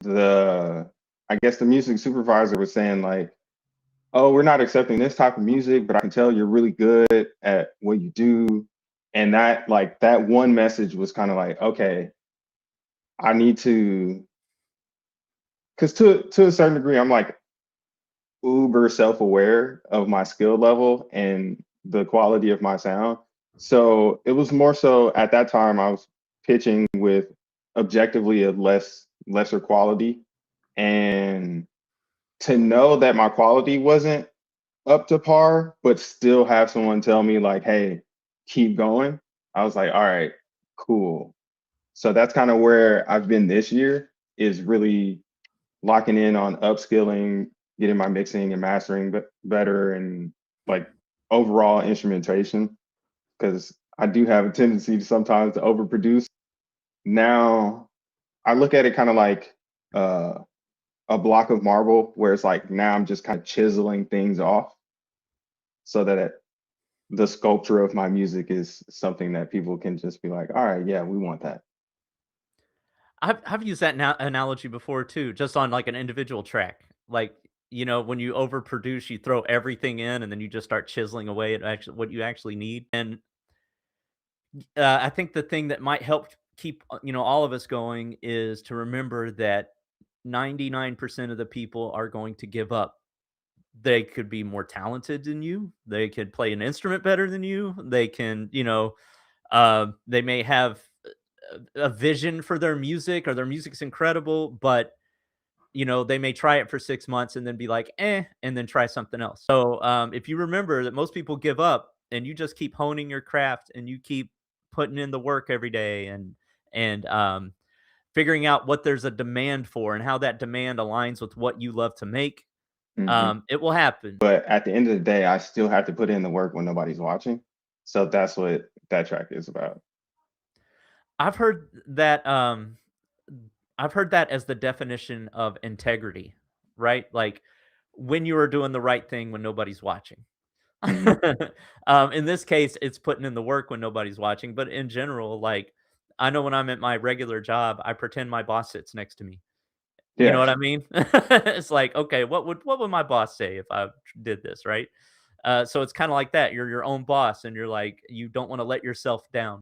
the I guess the music supervisor was saying like, "Oh, we're not accepting this type of music, but I can tell you're really good at what you do." And that like that one message was kind of like, okay, I need to, because to a certain degree, I'm like uber self-aware of my skill level and the quality of my sound. So it was more so at that time I was pitching with objectively a lesser quality, and to know that my quality wasn't up to par, but still have someone tell me like, "Hey, keep going." I was like, "All right, cool." So that's kind of where I've been this year, is really locking in on upskilling, getting my mixing and mastering better, and like overall instrumentation, because I do have a tendency to sometimes to overproduce. Now I look at it kind of like uh, a block of marble, where it's like now I'm just kind of chiseling things off so that the sculpture of my music is something that people can just be like, all right, yeah, we want that. I've used that analogy before too, just on like an individual track. Like, when you overproduce, you throw everything in and then you just start chiseling away at actually what you actually need. And I think the thing that might help keep all of us going is to remember that 99% of the people are going to give up. They could be more talented than you. They could play an instrument better than you. They can, they may have a vision for their music, or their music's incredible, but they may try it for 6 months and then be like, and then try something else. So if you remember that most people give up, and you just keep honing your craft and you keep putting in the work every day, and figuring out what there's a demand for and how that demand aligns with what you love to make, Hmm. it will happen. But at the end of the day, I still have to put in the work when nobody's watching. So that's what that track is about. I've heard that I've heard that as the definition of integrity, right? Like when you are doing the right thing when nobody's watching. Hmm. In this case, it's putting in the work when nobody's watching, but in general, like, I know when I'm at my regular job, I pretend my boss sits next to me. You know Yeah. what I mean? It's like, okay, what would my boss say if I did this, right? So it's kinda like that. You're your own boss and you're like, you don't wanna let yourself down.